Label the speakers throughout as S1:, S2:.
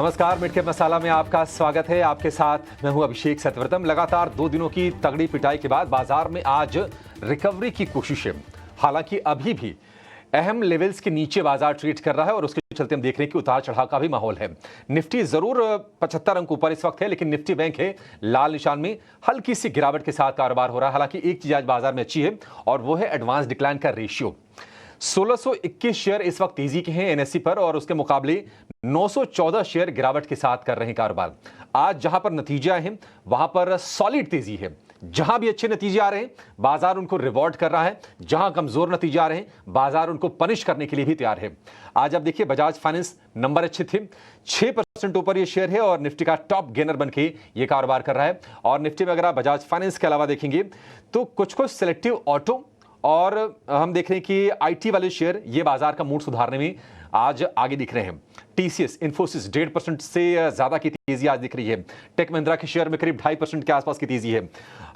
S1: नमस्कार, मिडकेप मसाला में आपका स्वागत है। आपके साथ मैं हूं अभिषेक सतवर्तम। लगातार 2 दिनों की तगड़ी पिटाई के बाद बाजार में आज रिकवरी की कोशिशें, हालांकि अभी भी अहम लेवल्स के नीचे बाजार ट्रेड कर रहा है और उसके चलते हम देख रहे हैं कि उतार चढ़ाव का भी माहौल है। निफ्टी जरूर 75 अंक ऊपर इस वक्त है, लेकिन निफ्टी बैंक है लाल निशान में, हल्की सी गिरावट के साथ कारोबार हो रहा है। हालांकि एक चीज आज बाजार में अच्छी है और वो है एडवांस डिक्लाइन का रेशियो। 1621 शेयर इस वक्त तेजी के हैं एनएससी पर और उसके मुकाबले 914 शेयर गिरावट के साथ कर रहे हैं कारोबार। आज जहां पर नतीजे आए हैं वहां पर सॉलिड तेजी है। जहां भी अच्छे नतीजे आ रहे हैं बाजार उनको रिवॉर्ड कर रहा है, जहां कमजोर नतीजे आ रहे हैं बाजार उनको पनिश करने के लिए भी तैयार है। आज आप देखिए बजाज फाइनेंस नंबर अच्छे थे, 6% ऊपर ये शेयर है और निफ्टी का टॉप गेनर बन के ये कारोबार कर रहा है। और निफ्टी में अगर आप बजाज फाइनेंस के अलावा देखेंगे तो कुछ कुछ सिलेक्टिव ऑटो और हम देख रहे हैं कि आईटी वाले शेयर ये बाजार का मूड सुधारने में आज आगे दिख रहे हैं। टीसीएस, इन्फोसिस 1.5% से ज्यादा की तेजी आज दिख रही है। टेक महिंद्रा के शेयर में करीब 2.5% के आसपास की तेजी है।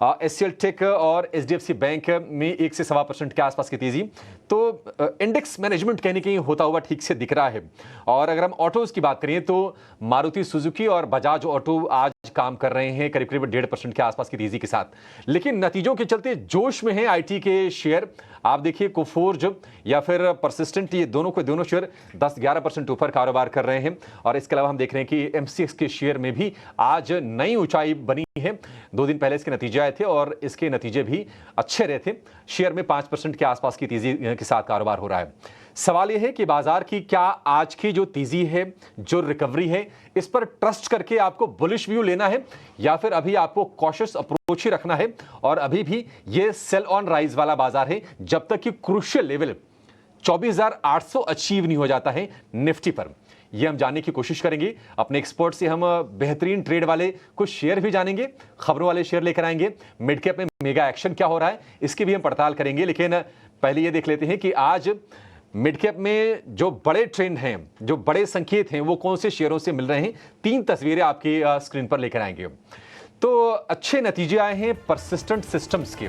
S1: एचसीएल टेक और एचडीएफसी बैंक में 1 से 1.25% के आसपास की तेजी। तो इंडेक्स मैनेजमेंट कहीं ना कहीं होता हुआ ठीक से दिख रहा है। और अगर हम ऑटोज की बात करें तो मारुति सुजुकी और बजाज ऑटो आज काम कर रहे हैं करीब करीब 1.5% के आसपास की तेजी के साथ। लेकिन नतीजों के चलते जोश में है आईटी के शेयर। आप देखिए कोफोर्ज या फिर परसिस्टेंट, ये दोनों के दोनों शेयर 10-11% ऊपर कारोबार कर रहे हैं। और इसके अलावा हम देख रहे हैं कि एमसीएक्स के शेयर में भी आज नई ऊंचाई बनी है। 2 दिन पहले इसके नतीजे आए थे और इसके नतीजे भी अच्छे रहे थे। शेयर में 5% के आसपास की तेजी के साथ कारोबार हो रहा है। सवाल यह है कि बाजार की क्या आज की जो तेजी है, जो रिकवरी है, इस पर ट्रस्ट करके आपको बुलिश व्यू लेना है या फिर अभी आपको कॉशियस अप्रोच ही रखना है। और अभी भी ये सेल ऑन राइज वाला बाजार है जब तक कि क्रूशियल लेवल 24,800 अचीव नहीं हो जाता है निफ्टी पर। यह हम जानने की कोशिश करेंगे। अपने एक्सपर्ट से हम बेहतरीन ट्रेड वाले कुछ शेयर भी जानेंगे, खबरों वाले शेयर लेकर आएंगे। मिड कैप में मेगा एक्शन क्या हो रहा है इसकी भी हम पड़ताल करेंगे। लेकिन पहले ये देख लेते हैं कि आज मिड कैप में जो बड़े ट्रेंड हैं, जो बड़े संकेत हैं, वो कौन से शेयरों से मिल रहे हैं। 3 तस्वीरें आपके स्क्रीन पर लेकर आएंगे। तो अच्छे नतीजे आए हैं परसिस्टेंट सिस्टम्स के।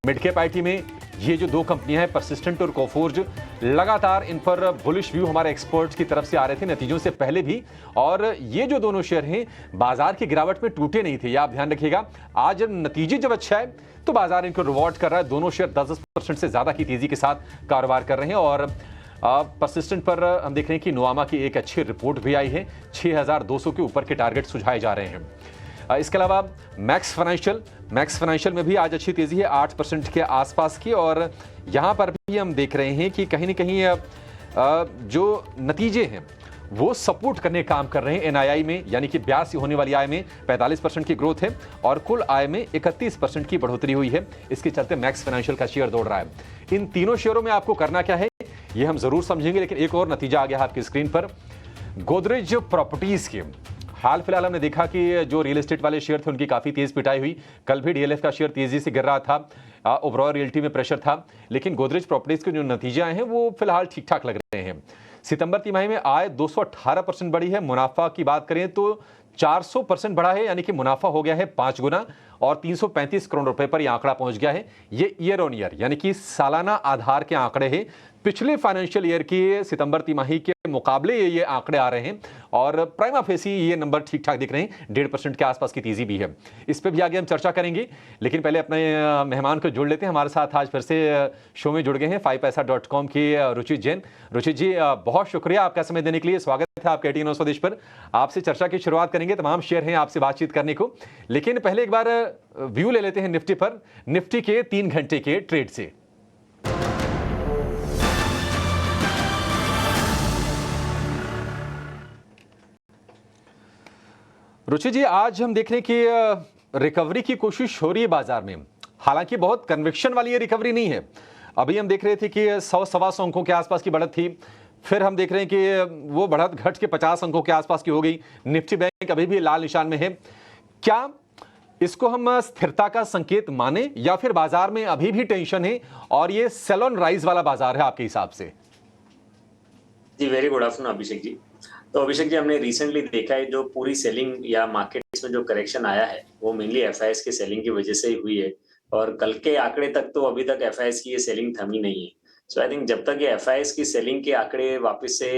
S1: मिड कैप आईटी में ये जो 2 कंपनियां हैं परसिस्टेंट और कोफोर्ज, लगातार इन पर बुलिश व्यू हमारे एक्सपर्ट्स की तरफ से आ रहे थे नतीजों से पहले भी। और ये जो दोनों शेयर हैं बाजार की गिरावट में टूटे नहीं थे, ये आप ध्यान रखिएगा। आज नतीजे जब अच्छा है तो बाजार इनको रिवॉर्ड कर रहा है। दोनों शेयर 10% से ज्यादा की तेजी के साथ कारोबार कर रहे हैं। और परसिस्टेंट पर हम देख रहे हैं कि नुआमा की एक अच्छी रिपोर्ट भी आई है। 6,200 के ऊपर के टारगेट सुझाए जा रहे हैं। इसके अलावा मैक्स फाइनेंशियल में भी आज अच्छी तेजी है 8% के आसपास की। और यहां पर भी हम देख रहे हैं कि कहीं ना कहीं जो नतीजे हैं वो सपोर्ट करने का काम कर रहे हैं। एनआईआई में यानी कि ब्याज से होने वाली आय में 45% की ग्रोथ है और कुल आय में 31% की बढ़ोतरी हुई है। इसके चलते मैक्स फाइनेंशियल का शेयर दौड़ रहा है। इन तीनों शेयरों में आपको करना क्या है ये हम जरूर समझेंगे। लेकिन एक और नतीजा आ गया आपकी स्क्रीन पर गोदरेज प्रॉपर्टीज के। हाल फिलहाल हमने देखा कि जो रियल एस्टेट वाले शेयर थे उनकी काफी तेज पिटाई हुई। कल भी डीएलएफ का शेयर तेजी से गिर रहा था। ओवरऑल रियल्टी में प्रेशर था। लेकिन गोदरेज प्रॉपर्टीज के जो नतीजे आए हैं वो फिलहाल ठीक ठाक लग रहे हैं। सितंबर तिमाही में आय 218% बढ़ी है। मुनाफा की बात करें तो 400% बढ़ा है, यानी कि मुनाफा हो गया है 5 गुना और 335 करोड़ रुपए पर यह आंकड़ा पहुंच गया है। ये ईयर ऑन ईयर यानी कि सालाना आधार के आंकड़े हैं। पिछले फाइनेंशियल ईयर की सितंबर तिमाही के मुकाबले ये आंकड़े आ रहे हैं और प्राइमा फेसी ये नंबर ठीक ठाक दिख रहे हैं। 1.5% के आसपास की तेजी भी है। इस पे भी आगे हम चर्चा करेंगे। लेकिन पहले अपने मेहमान को जोड़ लेते हैं। हमारे साथ आज फिर से शो में जुड़ गए हैं 5paisa.com की रुचित जैन। रुचित जी, बहुत शुक्रिया आपका समय देने के लिए। स्वागत है आपका 18 स्वदेश पर। आपसे चर्चा की शुरुआत करेंगे। तमाम शेयर हैं आपसे बातचीत करने को, लेकिन पहले एक बार व्यू ले लेते हैं निफ्टी पर, निफ्टी के 3 घंटे के ट्रेड से। रुचि जी, आज हम देख रहे हैं कि रिकवरी की कोशिश हो रही है बाजार में। हालांकि बहुत कन्विक्शन वाली ये रिकवरी नहीं है। अभी हम देख रहे थे कि 100-125 अंकों के आसपास की बढ़त थी। फिर हम देख रहे हैं कि वो बढ़त घट के 50 अंकों के आसपास की हो गई। निफ्टी बैंक अभी भी लाल निशान में है। क्या इसको हम स्थिरता का संकेत माने या फिर बाजार में अभी भी टेंशन है और ये सेल ऑन राइज वाला बाजार है आपके हिसाब से?
S2: जी, very good afternoon Abhishek ji. तो अभिषेक जी, हमने रिसेंटली देखा है जो पूरी सेलिंग या मार्केट्स में जो करेक्शन आया है वो मेनली एफआईएस की सेलिंग की वजह से ही हुई है। और कल के आंकड़े तक तो अभी तक एफआईएस की ये सेलिंग थमी नहीं है। सो आई थिंक जब तक ये एफआईएस की सेलिंग के आंकड़े वापस से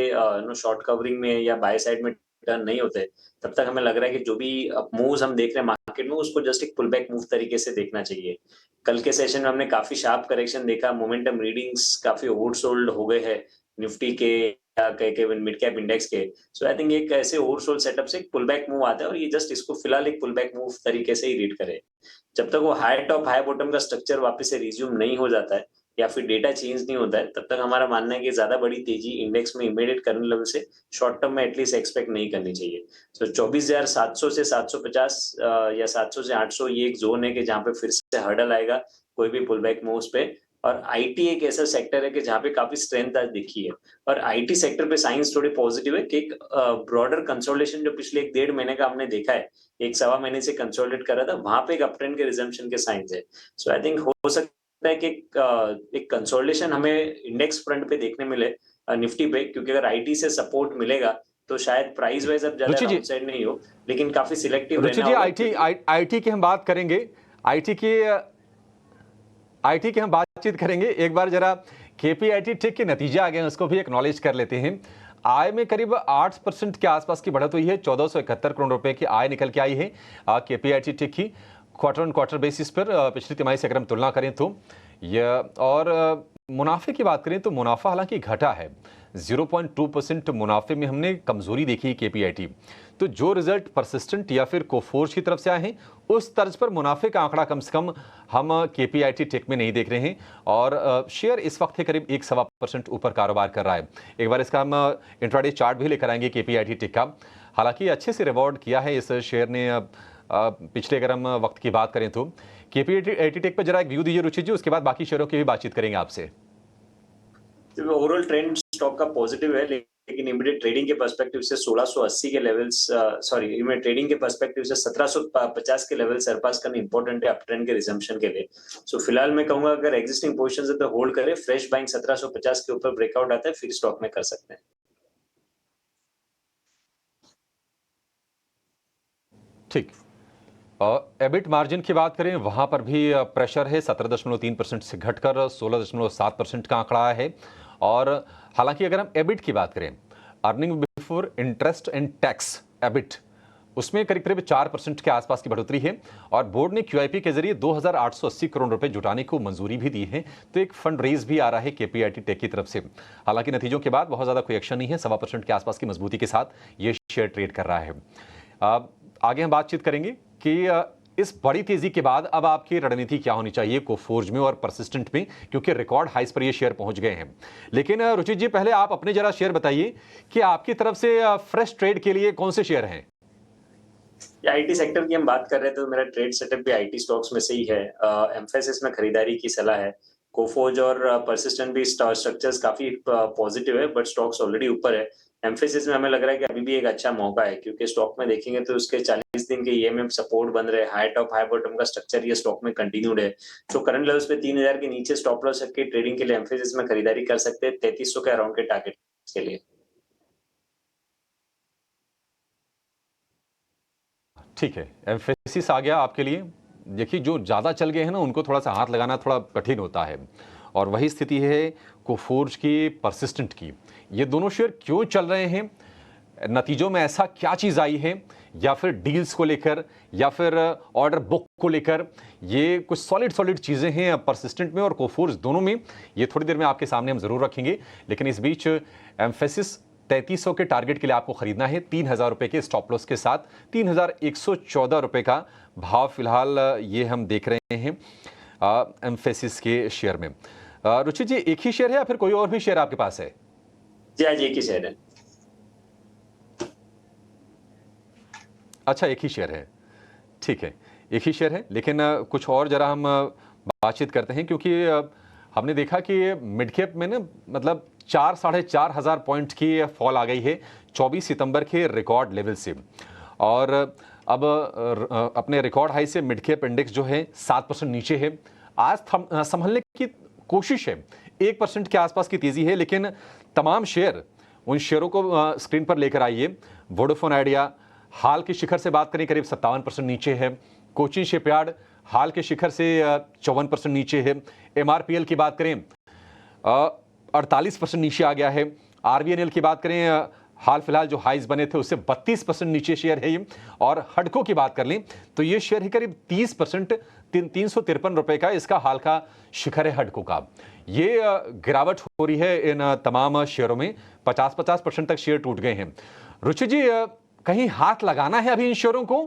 S2: शॉर्ट कवरिंग में या बाय साइड में टर्न नहीं होते, तब तक हमें लग रहा है कि जो भी मूव्स हम देख रहे हैं मार्केट में उसको जस्ट एक पुल बैक मूव तरीके से देखना चाहिए। कल के सेशन में हमने काफी शार्प करेक्शन देखा, मोमेंटम रीडिंग्स काफी ओवरसोल्ड हो गए हैं निफ्टी के या के मिड कैप इंडेक्स के। सो आई थिंक एक ऐसे ओवरसोल्ड सेटअप से एक पुल बैक मूव आता है और ये जस्ट इसको फिलहाल एक पुल बैक मूव तरीके से ही रीड करे। जब तक वो हाई टॉप हाई बॉटम का स्ट्रक्चर वापस से रिज्यूम नहीं हो जाता है या फिर डेटा चेंज नहीं होता है, तब तक हमारा मानना है कि ज्यादा बड़ी तेजी इंडेक्स में इमीडिएट करंट लेवल से शॉर्ट टर्म में एटलीस्ट एक्सपेक्ट नहीं करनी चाहिए। सो 24,700 से 750 या 700 से 800 ये एक जोन है कि जहाँ पे फिर से हर्डल आएगा कोई भी पुल बैक मूव्स पे। और आईटी एक ऐसा सेक्टर है कि जहाँ पे काफी स्ट्रेंथ आज दिखी है और आईटी सेक्टर पे साइंस थोड़ी पॉजिटिव है कि एक ब्रॉडर कंसोलिडेशन जो पिछले 1-1.5 महीने का हमने देखा है, एक सवा महीने से कंसोलिडेट कर रहा था, वहां पे एक अपट्रेंड के रिजम्पशन के साइंस है। सो आई थिंक हो सकता है कि एक कंसोलिडेशन हमें इंडेक्स फ्रंट पे देखने मिले निफ्टी पे, क्योंकि अगर आईटी से सपोर्ट मिलेगा तो शायद प्राइस वाइज अब ज्यादा
S1: रुचि जी,
S2: डाउनसाइड नहीं हो, लेकिन काफी सिलेक्टिव
S1: रुचि
S2: रहना
S1: जी,
S2: होगा
S1: आईटी
S2: क्योंकि
S1: आईटी की हम बात करेंगे। आईटी की आईटी की हम बातचीत करेंगे। एक बार जरा केपीआईटी टेक के नतीजे आ गए हैं, उसको भी एक्नॉलेज कर लेते हैं। आय में करीब 8% के आसपास की बढ़त हुई है, 1471 करोड़ रुपए की आय निकल के आई है केपीआईटी टेक की क्वार्टर ऑन क्वार्टर बेसिस पर। पिछली तिमाही से अगर हम तुलना करें तो यह, और मुनाफे की बात करें तो मुनाफा हालांकि घटा है, 0.2% मुनाफे में हमने कमजोरी देखी है केपीआईटी। तो जो रिजल्ट परसिस्टेंट या फिर कोफोर्ज की तरफ से आए हैं, उस तर्ज पर मुनाफे का आंकड़ा कम से कम हम केपीआईटी टेक में नहीं देख रहे हैं और शेयर इस वक्त है करीब 1-1.25% ऊपर कारोबार कर रहा है। एक बार इसका हम इंट्राडे चार्ट भी लेकर आएंगे केपीआईटी टेक का। हालांकि अच्छे से रिवॉर्ड किया है इस शेयर ने पिछले अगर हम वक्त की बात करें तो। केपीआईटी टेक पर जरा एक व्यू दीजिए रुचि जी, उसके बाद बाकी शेयरों की भी बातचीत करेंगे आपसे।
S2: ओवरऑल ट्रेंड स्टॉक का पॉजिटिव है, लेकिन इमीडिएट ट्रेडिंग के पर्सपेक्टिव से 1680 के लेवल्स, सॉरी इमीडिएट ट्रेडिंग के पर्सपेक्टिव से 1750 के लेवल सरपास करना इंपॉर्टेंट है अपट्रेंड के रिजम्पशन के लिए। सो फिलहाल मैं कहूंगा अगर एग्जिस्टिंग पोजीशंस है तो होल्ड करें, फ्रेश बाइंग 1750 के ऊपर ब्रेकआउट आता है फिर स्टॉक में कर सकते हैं।
S1: ठीक। एबिट मार्जिन की बात करें, वहां पर भी प्रेशर है, 17.3% से घटकर 16.7% का आंकड़ा है। और हालांकि अगर हम एबिट की बात करें, earning before interest and tax EBIT, उसमें करीब करीब 4% के आसपास की बढ़ोतरी है और बोर्ड ने क्यूआईपी के जरिए 2,880 करोड़ रुपए जुटाने को मंजूरी भी दी है। तो एक फंड रेज भी आ रहा है केपीआईटी टेक की तरफ से। हालांकि नतीजों के बाद बहुत ज्यादा कोई एक्शन नहीं है, 1.25% के आसपास की मजबूती के साथ ये शेयर ट्रेड कर रहा है। आगे हम बातचीत करेंगे कि इस बड़ी तेजी के बाद अब आपकी रणनीति क्या होनी चाहिए कोफोर्ज में और परसिस्टेंट में, क्योंकि रिकॉर्ड हाइस पर ये शेयर पहुंच गए हैं। लेकिन रुचि जी, पहले आप अपने जरा शेयर बताइए कि आपकी तरफ से फ्रेश ट्रेड के लिए कौन से शेयर हैं?
S2: आईटी सेक्टर की हम बात कर रहे थे तो मेरा ट्रेड सेटअप भी आईटी स्टॉक्स में से ही है। एम्फेसिस में खरीदारी की सलाह है। कोफोज और परसिस्टेंट भी स्ट्रक्चर्स काफी पॉजिटिव है, बट स्टॉक्स ऑलरेडी ऊपर है। एम्फेसिस में हमें लग रहा है कि अभी भी एक अच्छा मौका है, क्योंकि स्टॉक में देखेंगे तो उसके 40 दिन के ईएमएम सपोर्ट बन रहे, हाई टॉप हाई बॉटम का स्ट्रक्चर ये स्टॉक में कंटिन्यूड है। तो करंट लेवल्स पे 3000 के नीचे स्टॉप लॉस रख के ट्रेडिंग के लिए एम्फेसिस में खरीदारी कर सकते हैं 3300 के अराउंड के टारगेट के लिए।
S1: ठीक है, एम्फेसिस आ गया आपके लिए। देखिए, जो ज़्यादा चल गए हैं ना, उनको थोड़ा सा हाथ लगाना थोड़ा कठिन होता है और वही स्थिति है कोफोर्ज की, परसिस्टेंट की। ये दोनों शेयर क्यों चल रहे हैं? नतीजों में ऐसा क्या चीज़ आई है, या फिर डील्स को लेकर या फिर ऑर्डर बुक को लेकर? ये कुछ सॉलिड चीज़ें हैं परसिस्टेंट में और कोफोर्ज दोनों में। ये थोड़ी देर में आपके सामने हम ज़रूर रखेंगे, लेकिन इस बीच एम्फेसिस 3300 के टारगेट के लिए आपको खरीदना है 3000 रुपए के स्टॉप लॉस के साथ। 3114 रुपए का भाव फिलहाल ये हम देख रहे हैं एम्फेसिस के शेयर में। रुचि जी, एक ही शेयर है या फिर कोई और भी शेयर आपके पास है?
S2: जी आज एक ही शेयर है।
S1: अच्छा, एक ही शेयर है, ठीक है, एक ही शेयर है। लेकिन कुछ और जरा हम बातचीत करते हैं, क्योंकि हमने देखा कि मिड कैप में ना, मतलब 4-4.5 हज़ार पॉइंट की फॉल आ गई है 24 सितंबर के रिकॉर्ड लेवल से। और अब अपने रिकॉर्ड हाई से मिड कैप इंडेक्स जो है 7% नीचे है। आज संभलने की कोशिश है, 1% के आसपास की तेजी है, लेकिन तमाम शेयर, उन शेयरों को स्क्रीन पर लेकर आइए। वोडाफोन आइडिया हाल के शिखर से बात करें करीब 57% नीचे है। कोचिन शिपयार्ड हाल के शिखर से 54% नीचे है। एमआरपीएल की बात करें 48% नीचे आ गया है। आरवीएनएल की बात करें हाल फिलहाल जो हाइज बने थे उससे 32% नीचे शेयर है ये। और हडको की बात कर लें तो ये शेयर है करीब 30%, 353 रुपए का इसका हाल का शिखर है हडको का। ये गिरावट हो रही है इन तमाम शेयरों में, 50% तक शेयर टूट गए हैं। रुचि जी, कहीं हाथ लगाना है अभी इन शेयरों को,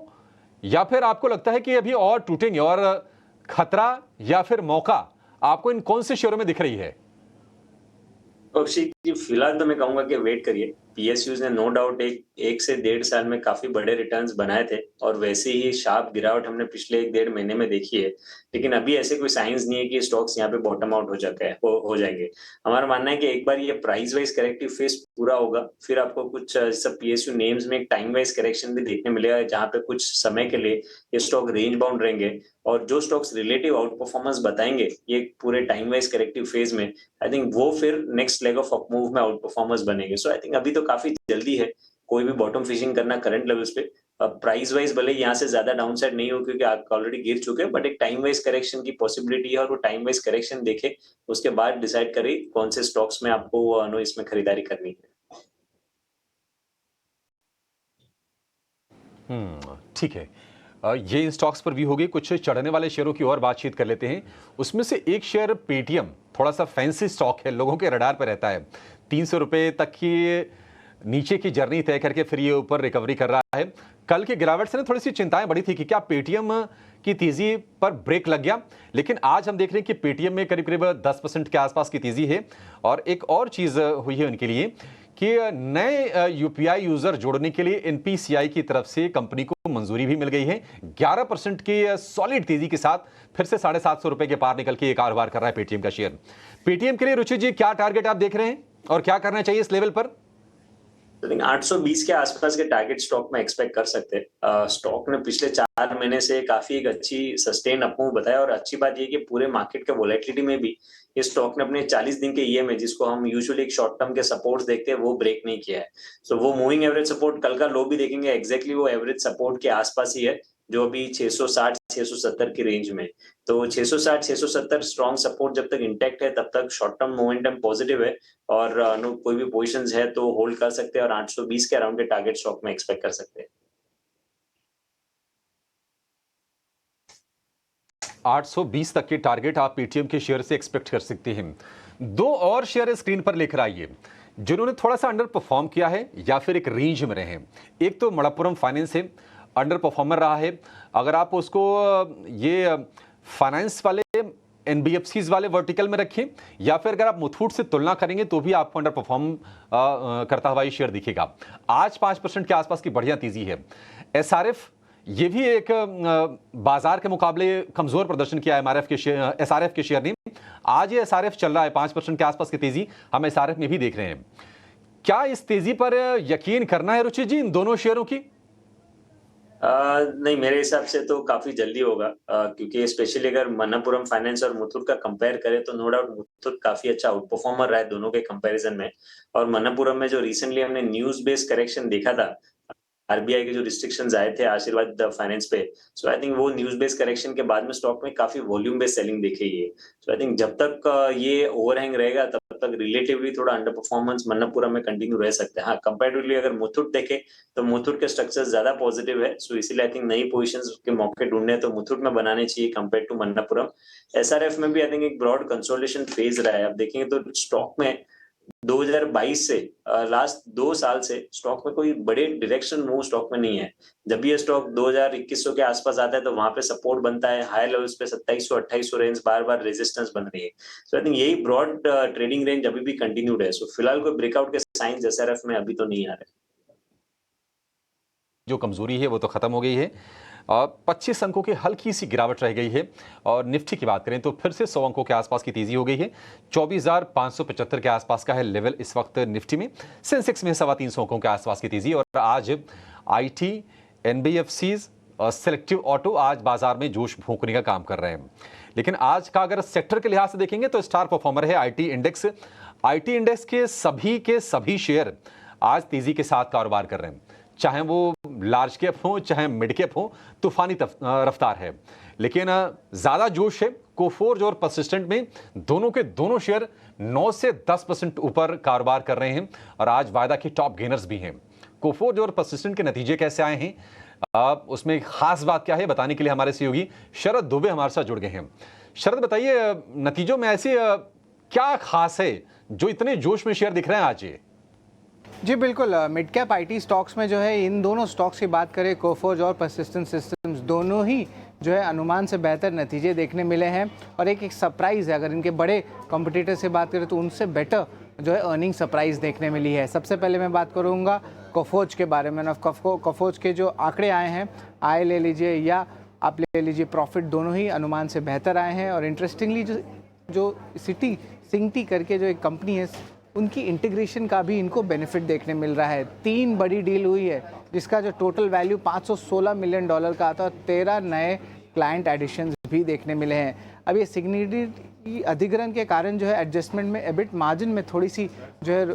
S1: या फिर आपको लगता है कि अभी और टूटेंगे, और खतरा या फिर मौका आपको इन कौन से शेयरों में दिख रही है?
S2: अभिषेक जी, फिलहाल तो मैं कहूंगा कि वेट करिए। पीएसयूज ने नो डाउट एक से 1.5 साल में काफी बड़े रिटर्न्स बनाए थे और वैसे ही शार्प गिरावट हमने पिछले 1-1.5 महीने में देखी है। लेकिन अभी ऐसे कोई साइंस नहीं है कि स्टॉक्स यहाँ पे बॉटम आउट हो जाएंगे। हमारा मानना है कि एक बार ये प्राइस वाइज करेक्टिव फेज पूरा होगा, फिर आपको कुछ सब पीएसयू नेम्स में एक टाइम वाइज करेक्शन भी देखने मिलेगा, जहाँ पे कुछ समय के लिए ये स्टॉक रेंज बाउंड रहेंगे। और जो स्टॉक्स रिलेटिव आउट परफॉर्मेंस बताएंगे ये पूरे टाइम वाइज करेक्टिव फेज में, आई थिंक वो फिर नेक्स्ट लेग ऑफ अपमूव में आउट परफॉर्मेंस बनेंगे। सो आई थिंक अभी तो काफी जल्दी है कोई भी बॉटम फिशिंग करना करंट लेवल्स पे। प्राइस वाइज भले यहाँ से ज्यादा डाउनसाइड नहीं हो क्योंकि आप ऑलरेडी गिर चुके हैं, बट एक टाइम वाइज करेक्शन की पॉसिबिलिटी है और वो टाइम वाइज करेक्शन देखे उसके बाद डिसाइड करें कौन से स्टॉक्स में आपको इसमें खरीदारी करनी है।
S1: ठीक है। ये इन स्टॉक्स पर भी होगी। कुछ चढ़ने वाले शेयरों की और बातचीत कर लेते हैं। उसमें से एक शेयर पेटीएम, थोड़ा सा फैंसी स्टॉक है, लोगों के रडार पर रहता है। 300 रुपए तक की नीचे की जर्नी तय करके फिर ये ऊपर रिकवरी कर रहा है। कल की गिरावट से ना थोड़ी सी चिंताएं बढ़ी थी कि क्या पेटीएम की तेजी पर ब्रेक लग गया, लेकिन आज हम देख रहे हैं कि पेटीएम में करीब करीब 10% के आसपास की तेजी है। और एक और चीज हुई है उनके लिए कि नए यूपीआई यूजर जोड़ने के एनपीसीआई की तरफ से कंपनी को मंजूरी भी मिल गई है। 11% की सॉलिड तेजी के साथ फिर से 750 रुपए के पार निकल के ये कारोबार कर रहा है पेटीएम का शेयर। पेटीएम के लिए रुचि जी क्या टारगेट आप देख रहे हैं और क्या करना चाहिए इस लेवल पर?
S2: 820 के आसपास के टारगेट स्टॉक में एक्सपेक्ट कर सकते हैं। स्टॉक ने पिछले 4 महीने से काफी एक अच्छी सस्टेन अपमूव बताया, और अच्छी बात ये कि पूरे मार्केट के वोलेटिलिटी में भी इस स्टॉक ने अपने 40 दिन के ईएमए, जिसको हम यूजुअली एक शॉर्ट टर्म के सपोर्ट्स देखते हैं, वो ब्रेक नहीं किया है। सो वो मूविंग एवरेज सपोर्ट कल का लो भी देखेंगे, एग्जैक्टली वो एवरेज सपोर्ट के आसपास ही है, जो अभी 660-670 की रेंज में। तो 660-670 स्ट्रॉन्ग सपोर्ट जब तक इंटैक्ट है तब तक शॉर्ट टर्म मोमेंटम पॉजिटिव है, और कोई भी पोजीशंस है तो होल्ड कर सकते हैं, और 820 के अराउंड के टारगेट स्टॉक में एक्सपेक्ट कर सकते हैं।
S1: 820 तक के टारगेट आप पेटीएम के शेयर से एक्सपेक्ट कर सकते हैं। दो और शेयर स्क्रीन पर लेकर आइए जिन्होंने थोड़ा सा अंडर परफॉर्म किया है या फिर एक रेंज में रहे हैं। एक तो मणप्पुरम फाइनेंस है, अंडर परफॉर्मर रहा है। अगर आप उसको ये फाइनेंस वाले एनबीएफसीज वाले वर्टिकल में रखें, या फिर अगर आप मुथूट से तुलना करेंगे तो भी आपको अंडर परफॉर्म करता हुआ ये शेयर दिखेगा। आज 5% के आसपास की बढ़िया तेजी है। एसआरएफ, ये भी एक बाजार के मुकाबले कमजोर प्रदर्शन किया है एसआरएफ के शेयर ने। आज ये एसआरएफ चल रहा है 5% के आसपास की तेजी हम एसआरएफ में भी देख रहे हैं। क्या इस तेजी पर यकीन करना है रुचि जी इन दोनों शेयरों की?
S2: नहीं, मेरे हिसाब से तो काफी जल्दी होगा, क्योंकि स्पेशली अगर मणप्पुरम फाइनेंस और मुथूट का कंपेयर करें तो नो डाउट मुथूट काफी अच्छा आउट परफॉर्मर रहा है दोनों के कंपैरिजन में। और मणप्पुरम में जो रिसेंटली हमने न्यूज बेस्ड करेक्शन देखा था, आरबीआई के जो रिस्ट्रिक्शंस आए थे आशीर्वाद फाइनेंस पे, सो आई थिंक वो न्यूज बेस्ड करेक्शन के बाद में स्टॉक में काफी वॉल्यूम बेस्ड सेलिंग देखी है। सो आई थिंक जब तक ये ओवरहैंग रहेगा तब तक रिलेटिवली थोड़ा अंडर परफॉर्मेंस मणप्पुरम में कंटिन्यू रह सकते हैं। हाँ, कंपैरेटिवली अगर मुथूट देखे तो मुथूट के स्ट्रक्चर ज्यादा पॉजिटिव है, सो इसीलिए आई थिंक नई पोजीशंस के मौके ढूंढने तो मुथूट में बनाने चाहिए कंपेयर टू मणप्पुरम। एसआरएफ में भी आई थिंक एक ब्रॉड कंसोलिडेशन फेज रहा है। अब देखेंगे तो स्टॉक में 2022 से लास्ट 2 साल से स्टॉक में कोई बड़े डायरेक्शन मूव स्टॉक में नहीं है। जब भी ये स्टॉक 2000-2100 के आसपास आता है तो वहां पे सपोर्ट बनता है, हाई लेवल्स पे 2700-2800 रेंज बार बार रेजिस्टेंस बन रही है। सो आई थिंक यही ब्रॉड ट्रेडिंग रेंज अभी भी कंटिन्यूड है। सो फिलहाल कोई ब्रेकआउट के साइंस एसआरएफ में अभी तो नहीं आ रहे।
S1: जो कमजोरी है वो तो खत्म हो गई है। 25 अंकों की हल्की सी गिरावट रह गई है। और निफ्टी की बात करें तो फिर से 100 अंकों के आसपास की तेजी हो गई है। 24,575 के आसपास का है लेवल इस वक्त निफ्टी में। सेंसेक्स में 325 अंकों के आसपास की तेजी। और आज आईटी, एनबीएफसीज और सिलेक्टिव ऑटो आज बाजार में जोश भोंकने का काम कर रहे हैं। लेकिन आज का अगर सेक्टर के लिहाज से देखेंगे तो स्टार परफॉर्मर है आईटी इंडेक्स। आईटी इंडेक्स के सभी शेयर आज तेजी के साथ कारोबार कर रहे हैं। चाहे वो लार्ज कैप हो चाहे मिड कैप हो, तूफानी रफ्तार है। लेकिन ज़्यादा जोश है कोफोर्ज और परसिस्टेंट में। दोनों के दोनों शेयर 9 से 10% ऊपर कारोबार कर रहे हैं और आज वायदा के टॉप गेनर्स भी हैं। कोफोर्ज और परसिस्टेंट के नतीजे कैसे आए हैं, उसमें खास बात क्या है, बताने के लिए हमारे सहयोगी शरद दुबे हमारे साथ जुड़ गए हैं। शरद, बताइए, नतीजों में ऐसे क्या खास है जो इतने जोश में शेयर दिख रहे हैं आज ये?
S3: जी बिल्कुल, मिड कैप आईटी स्टॉक्स में जो है, इन दोनों स्टॉक्स की बात करें, कोफोर्ज और परसिस्टेंट सिस्टम्स, दोनों ही जो है अनुमान से बेहतर नतीजे देखने मिले हैं। और एक सरप्राइज़ है, अगर इनके बड़े कॉम्पिटिटर से बात करें तो उनसे बेटर जो है अर्निंग सरप्राइज़ देखने मिली है। सबसे पहले मैं बात करूँगा कोफोर्ज के बारे में। कोफोर्ज के जो आंकड़े आए हैं, आय ले लीजिए या आप ले लीजिए प्रॉफिट, दोनों ही अनुमान से बेहतर आए हैं। और इंटरेस्टिंगली जो सिंगटी करके जो एक कंपनी है, उनकी इंटीग्रेशन का भी इनको बेनिफिट देखने मिल रहा है। 3 बड़ी डील हुई है जिसका जो टोटल वैल्यू $516 मिलियन का आता है और 13 नए क्लाइंट एडिशंस भी देखने मिले हैं। अब ये सिग्निफिकेंट अधिग्रहण के कारण जो है एडजस्टमेंट में एबिट मार्जिन में थोड़ी सी जो है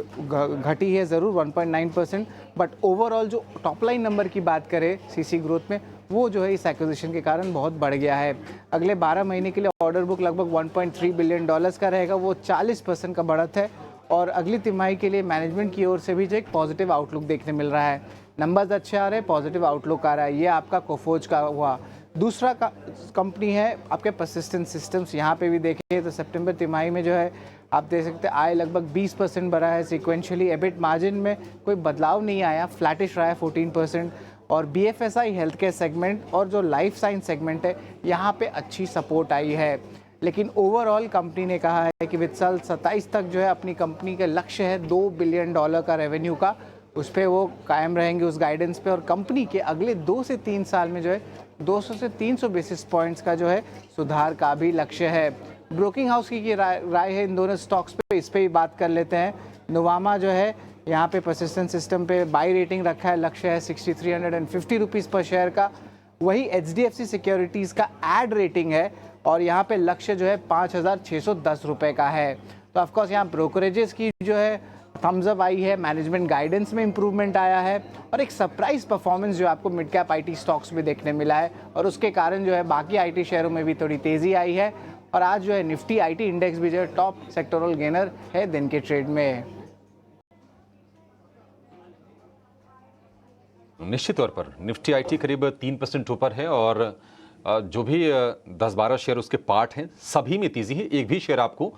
S3: घटी है ज़रूर 1.9%, बट ओवरऑल जो टॉप लाइन नंबर की बात करें सीसी ग्रोथ में, वो जो है इस एक्विजिशन के कारण बहुत बढ़ गया है। अगले 12 महीने के लिए ऑर्डर बुक लगभग $1.3 बिलियन का रहेगा, वो 40% का बढ़त है। और अगली तिमाही के लिए मैनेजमेंट की ओर से भी जो एक पॉजिटिव आउटलुक देखने मिल रहा है। नंबर्स अच्छे आ रहे हैं, पॉजिटिव आउटलुक आ रहा है। ये आपका कोफोर्ज का हुआ। दूसरा कंपनी है आपके परसिस्टेंट सिस्टम्स। यहाँ पे भी देखें तो सितंबर तिमाही में जो है आप देख सकते हैं आय लगभग 20% बढ़ा है सिक्वेंशियली। एबिट मार्जिन में कोई बदलाव नहीं आया, फ्लैटिश रहा है 14%। और BFSI हेल्थ केयर सेगमेंट और जो लाइफ साइंस सेगमेंट है, यहाँ पे अच्छी सपोर्ट आई है। लेकिन ओवरऑल कंपनी ने कहा है कि वित्त साल 27 तक जो है अपनी कंपनी का लक्ष्य है $2 बिलियन का रेवेन्यू का, उस पर वो कायम रहेंगे उस गाइडेंस पे। और कंपनी के अगले 2 से 3 साल में जो है 200 से 300 बेसिस पॉइंट्स का जो है सुधार का भी लक्ष्य है। ब्रोकिंग हाउस की राय है इन दोनों स्टॉक्स पे, इस पर ही बात कर लेते हैं। नोवामा जो है यहाँ पे परसिस्टेंट सिस्टम पे बाई रेटिंग रखा है, लक्ष्य है 6350 रुपीज़ पर शेयर का। वही HDFC सिक्योरिटीज़ का एड रेटिंग है और यहाँ पे लक्ष्य जो है 5610 रुपये का है। तो ऑफकोर्स यहाँ ब्रोकरेजेस की जो है थम्स अप आई है, मैनेजमेंट गाइडेंस में इंप्रूवमेंट आया है और एक सरप्राइज परफॉर्मेंस जो आपको मिड कैप आईटी स्टॉक्स में देखने मिला है। और उसके कारण जो है बाकी आईटी शेयरों में भी थोड़ी तेज़ी आई है। और आज जो है निफ्टी आईटी इंडेक्स भी जो है टॉप सेक्टोरल गेनर है दिन के ट्रेड में।
S1: निश्चित तौर पर निफ्टी आईटी करीब 3% ऊपर है और जो भी 10-12 शेयर उसके पार्ट हैं, सभी में तेजी है। एक भी शेयर आपको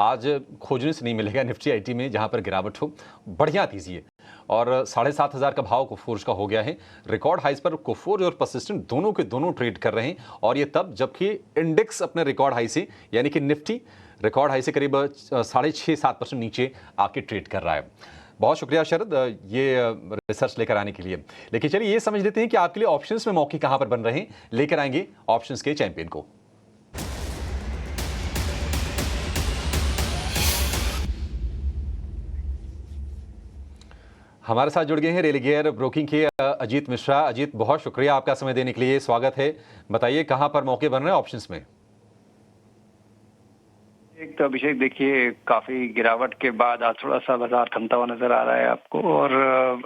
S1: आज खोजने से नहीं मिलेगा निफ्टी आईटी में जहां पर गिरावट हो। बढ़िया तेजी है और 7,500 का भाव कोफोर्ज का हो गया है। रिकॉर्ड हाइस पर कोफोर्ज और परसिस्टेंट दोनों के दोनों ट्रेड कर रहे हैं और ये तब जबकि इंडेक्स अपने रिकॉर्ड हाई से, यानी कि निफ्टी रिकॉर्ड हाई से करीब 6.5-7% नीचे आके ट्रेड कर रहा है। बहुत शुक्रिया शरद ये रिसर्च लेकर आने के लिए। लेकिन चलिए ये समझ लेते हैं कि आपके लिए ऑप्शंस में मौके कहां पर बन रहे हैं। लेकर आएंगे ऑप्शंस के चैंपियन को। हमारे साथ जुड़ गए हैं रेलिगेयर ब्रोकिंग के अजीत मिश्रा। अजीत, बहुत शुक्रिया आपका समय देने के लिए, स्वागत है। बताइए कहां पर मौके बन रहे हैं ऑप्शंस में?
S4: एक तो अभिषेक देखिए, काफी गिरावट के बाद आज थोड़ा सा बाजार थमता हुआ नजर आ रहा है आपको। और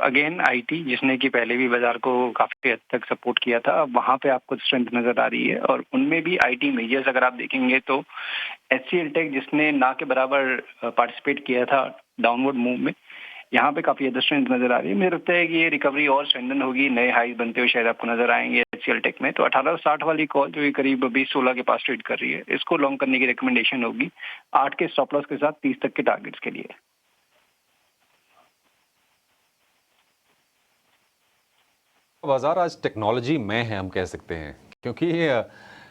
S4: अगेन आईटी, जिसने कि पहले भी बाजार को काफी हद तक सपोर्ट किया था, अब वहां पे आपको स्ट्रेंथ नजर आ रही है। और उनमें भी आईटी मेजर्स अगर आप देखेंगे तो HCL टेक, जिसने ना के बराबर पार्टिसिपेट किया था डाउनवर्ड मूव में, यहाँ पे काफी ज्यादा स्ट्रेंथ नजर आ रही है। मुझे लगता है कि ये रिकवरी और स्ट्रेंथन होगी, नए हाई बनते हुए शायद आपको नजर आएंगे HCL टेक में। तो 1860 वाली कॉल जो करीब 2016 के पास ट्रेड कर रही है, इसको लॉन्ग करने की रिकमेंडेशन होगी 8 के स्टॉप लॉस के साथ 30 तक के टारगेट्स के लिए।
S1: बाजार आज टेक्नोलॉजी में है, हम कह सकते हैं, क्योंकि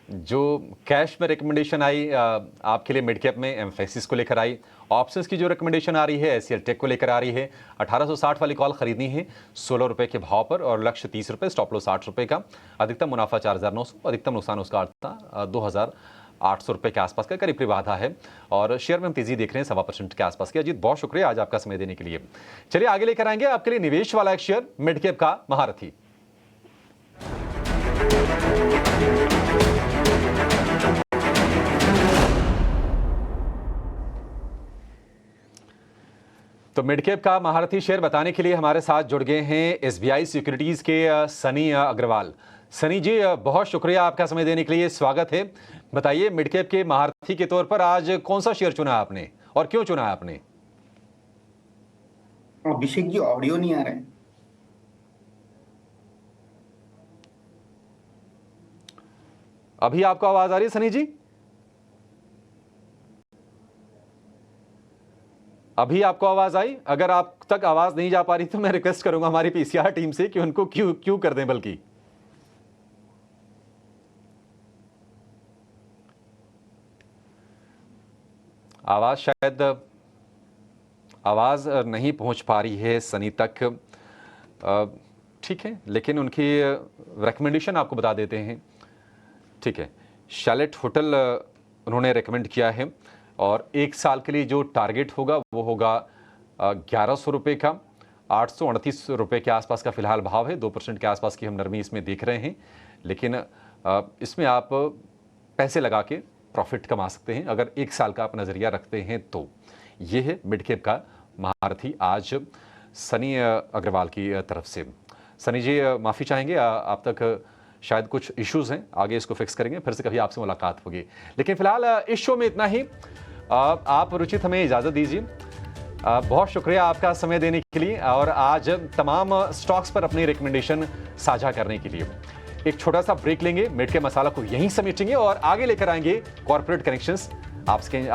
S1: जो कैश में रिकमेंडेशन आई आपके लिए मिड कैप में एम्फेसिस को लेकर आई, ऑप्शंस की जो रिकमेंडेशन आ रही है HCL टेक को लेकर आ रही है। 1860 वाली कॉल खरीदनी है 16 रुपए के भाव पर और लक्ष्य 30 रुपए, स्टॉप लॉस 8 रुपए का। अधिकतम मुनाफा 4900, अधिकतम नुकसान उसका था 2800 रुपए के आसपास का, करीब करीब आधा है। और शेयर में हम तेजी देख रहे हैं 1.25% के आसपास की। अजीत, बहुत शुक्रिया आज आपका समय देने के लिए। चलिए आगे लेकर आएंगे आपके लिए निवेश वाला एक शेयर, मिड कैप का महारथी। तो मिड कैप का महारथी शेयर बताने के लिए हमारे साथ जुड़ गए हैं एसबीआई सिक्योरिटीज के सनी अग्रवाल। सनी जी, बहुत शुक्रिया आपका समय देने के लिए, स्वागत है। बताइए, मिड कैप के महारथी के तौर पर आज कौन सा शेयर चुना आपने और क्यों चुना आपने?
S5: अभिषेक जी, ऑडियो नहीं आ रहा है।
S1: अभी आपको आवाज आ रही है सनी जी? अभी आपको आवाज आई? अगर आप तक आवाज नहीं जा पा रही तो मैं रिक्वेस्ट करूंगा हमारी पीसीआर टीम से कि उनको क्यों कर दें, बल्कि आवाज नहीं पहुंच पा रही है सनी तक। ठीक है, लेकिन उनकी रिकमेंडेशन आपको बता देते हैं। ठीक है, शैलेट होटल उन्होंने रेकमेंड किया है और 1 साल के लिए जो टारगेट होगा वो होगा 1100 रुपये का। 838 रुपये के आसपास का फिलहाल भाव है। 2% के आसपास की हम नरमी इसमें देख रहे हैं, लेकिन इसमें आप पैसे लगा के प्रॉफिट कमा सकते हैं अगर 1 साल का आप नज़रिया रखते हैं तो। ये है मिड कैप का महारथी आज सनी अग्रवाल की तरफ से। सनी जी, माफ़ी चाहेंगे, आप तक शायद कुछ इश्यूज़ हैं, आगे इसको फिक्स करेंगे, फिर से कभी आपसे मुलाकात होगी। लेकिन फिलहाल इस शो में इतना ही। आप रुचित हमें इजाज़त दीजिए। बहुत शुक्रिया आपका समय देने के लिए और आज तमाम स्टॉक्स पर अपनी रिकमेंडेशन साझा करने के लिए। एक छोटा सा ब्रेक लेंगे, मिड कैप मसाला को यहीं समेटेंगे और आगे लेकर आएंगे कॉर्पोरेट कनेक्शंस आपके